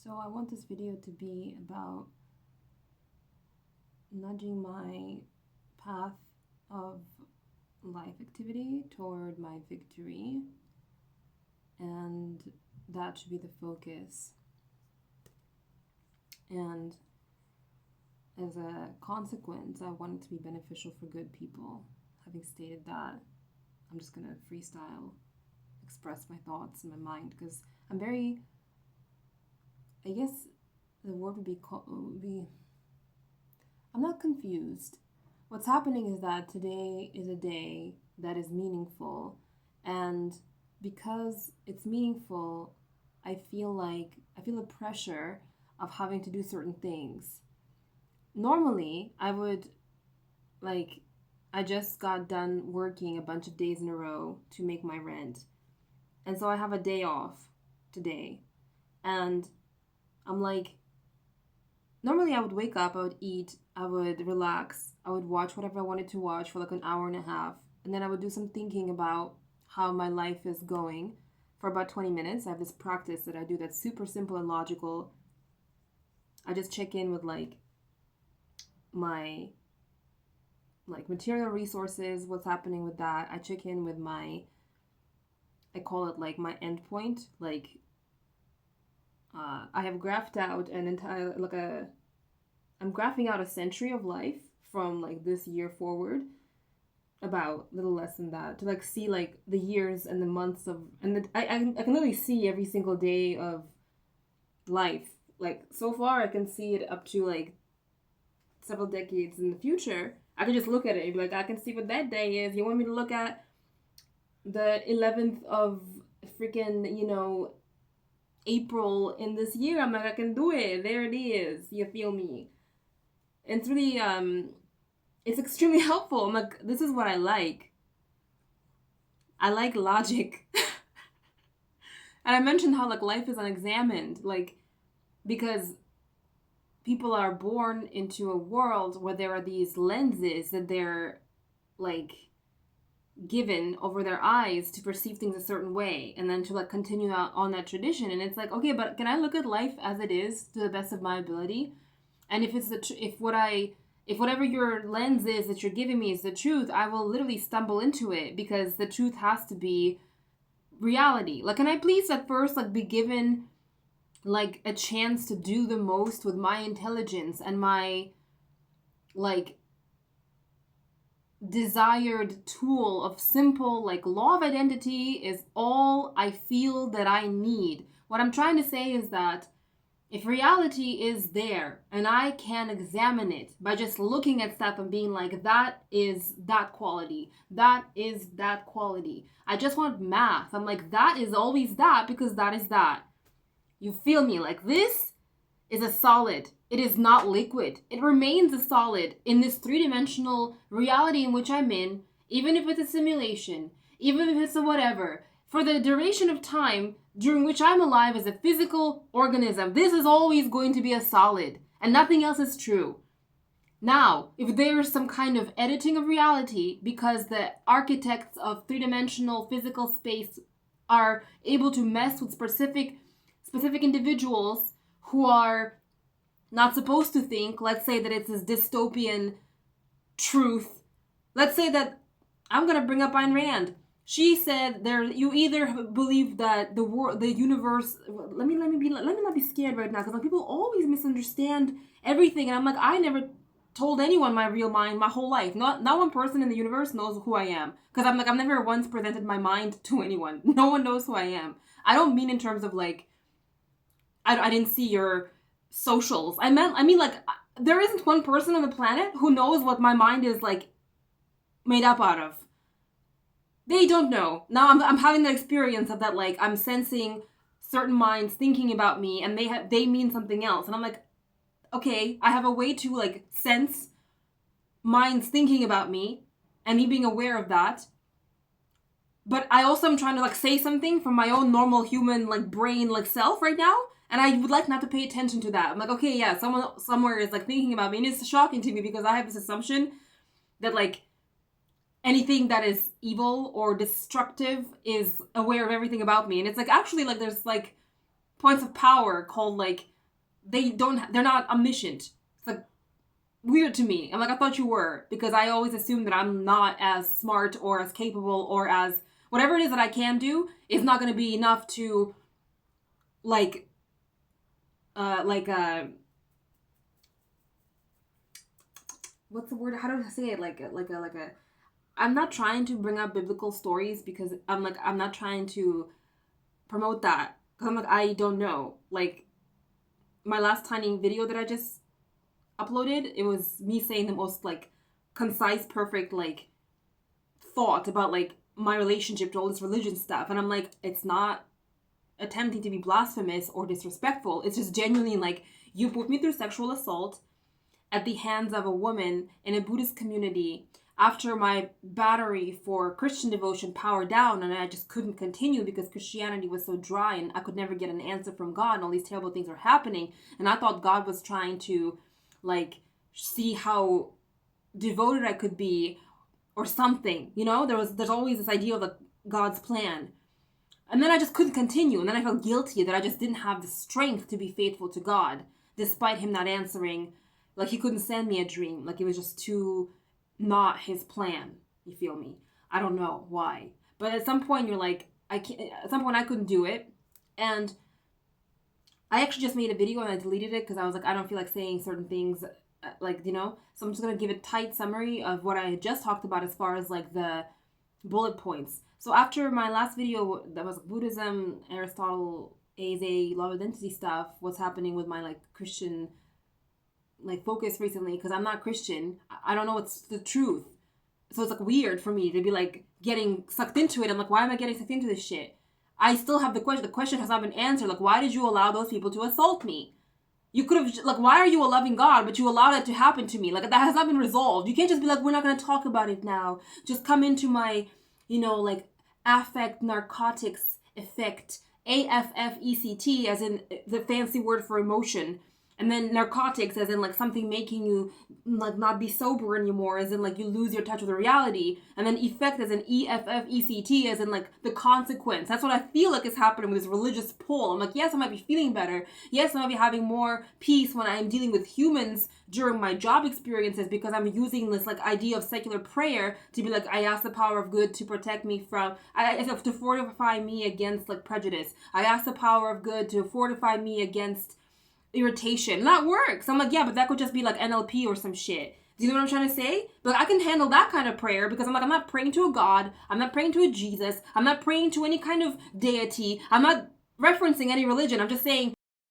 So I want this video to be about nudging my path of life activity toward my victory, and that should be the focus. And as a consequence, I want it to be beneficial for good people. Having stated that, I'm just gonna freestyle, express my thoughts in my mind, because I'm very, I guess the word would be I'm not confused. What's happening is that today is a day that is meaningful, and because it's meaningful, I feel the pressure of having to do certain things. Normally, I just got done working a bunch of days in a row to make my rent. And so I have a day off today. And I'm like, normally I would wake up, I would eat, I would relax, I would watch whatever I wanted to watch for like an hour and a half. And then I would do some thinking about how my life is going for about 20 minutes. I have this practice that I do that's super simple and logical. I just check in with my material resources, what's happening with that. I check in with I call it my endpoint. I have graphed out an entire I'm graphing out a century of life from this year forward, about little less than that, to see the years and the months of, and I can literally see every single day of life. So far I can see it up to several decades in the future. I can just look at it and be I can see what that day is. You want me to look at the 11th of freaking, April in this year? I'm I can do it. There it is. You feel me? And it's really, it's extremely helpful. I'm this is what I like. I like logic. And I mentioned how life is unexamined, because people are born into a world where there are these lenses that they're given over their eyes to perceive things a certain way, and then to continue on that tradition. And it's okay, but can I look at life as it is to the best of my ability? And if whatever your lens is that you're giving me is the truth, I will literally stumble into it, because the truth has to be reality. Can I please at first be given a chance to do the most with my intelligence and my desired tool of simple law of identity is all I feel that I need. What I'm trying to say is that if reality is there and I can examine it by just looking at stuff and being that is that quality, that is that quality. I just want math. I'm that is always that, because that is that. You feel me? This is a solid. It is not liquid. It remains a solid in this three-dimensional reality in which I'm in, even if it's a simulation, even if it's a whatever. For the duration of time during which I'm alive as a physical organism, this is always going to be a solid, and nothing else is true. Now, if there's some kind of editing of reality because the architects of three-dimensional physical space are able to mess with specific individuals who are not supposed to think, let's say that it's this dystopian truth. Let's say that I'm going to bring up Ayn Rand. She said you either believe that the universe, let me not be scared right now, because people always misunderstand everything, and I'm I never told anyone my real mind my whole life. Not one person in the universe knows who I am, because I've never once presented my mind to anyone. No one knows who I am. I don't mean in terms of I didn't see your socials. I mean there isn't one person on the planet who knows what my mind is made up out of. They don't know. Now I'm having the experience of that, I'm sensing certain minds thinking about me, and they mean something else, and I'm okay, I have a way to sense minds thinking about me and me being aware of that. But I also am trying to say something from my own normal human brain self right now, and I would like not to pay attention to that. I'm okay, yeah, someone somewhere is thinking about me, and it's shocking to me because I have this assumption that anything that is evil or destructive is aware of everything about me. And it's actually there's points of power called they're not omniscient. It's like weird to me. I'm like, I thought you were, because I always assume that I'm not as smart or as capable or as whatever it is that I can do is not going to be enough to like like what's the word? How do I say it? Like a I'm not trying to bring up biblical stories because I'm not trying to promote that. Cuz I'm like I don't know. Like my last tiny video that I just uploaded, it was me saying the most like concise, perfect like thought about like my relationship to all this religion stuff, and I'm like, it's not attempting to be blasphemous or disrespectful. It's just genuinely like, you put me through sexual assault at the hands of a woman in a Buddhist community after my battery for Christian devotion powered down, and I just couldn't continue because Christianity was so dry and I could never get an answer from God, and all these terrible things were happening, and I thought God was trying to like see how devoted I could be or something, you know. There's always this idea of like God's plan, and then I just couldn't continue, and then I felt guilty that I just didn't have the strength to be faithful to God despite him not answering. Like he couldn't send me a dream, like it was just too not his plan. You feel me? I don't know why, but at some point you're like, I can't. At some point I couldn't do it, and I actually just made a video and I deleted it because I was like, I don't feel like saying certain things, like, you know. So I'm just gonna give a tight summary of what I just talked about as far as like the bullet points. So after my last video that was Buddhism, Aristotle, AZA, love identity stuff, what's happening with my like Christian like focus recently, because I'm not Christian, I don't know what's the truth. So it's like weird for me to be like getting sucked into it. I'm like, why am I getting sucked into this shit? I still have the question. The question has not been answered. Like, why did you allow those people to assault me? You could have, like, why are you a loving God, but you allowed it to happen to me? Like, that has not been resolved. You can't just be like, we're not going to talk about it now. Just come into my, you know, like, affect narcotics effect, AFFECT, as in the fancy word for emotion. And then narcotics, as in like something making you like not be sober anymore, as in like you lose your touch with reality. And then effect, as in EFFECT, as in like the consequence. That's what I feel like is happening with this religious pull. I'm like, yes, I might be feeling better. Yes, I might be having more peace when I'm dealing with humans during my job experiences, because I'm using this like idea of secular prayer to be like, I ask the power of good to protect me from, to fortify me against like prejudice. I ask the power of good to fortify me against irritation. And that works. I'm like, yeah, but that could just be like NLP or some shit. Do you know what I'm trying to say? But I can handle that kind of prayer because I'm like, I'm not praying to a God. I'm not praying to a Jesus. I'm not praying to any kind of deity. I'm not referencing any religion. I'm just saying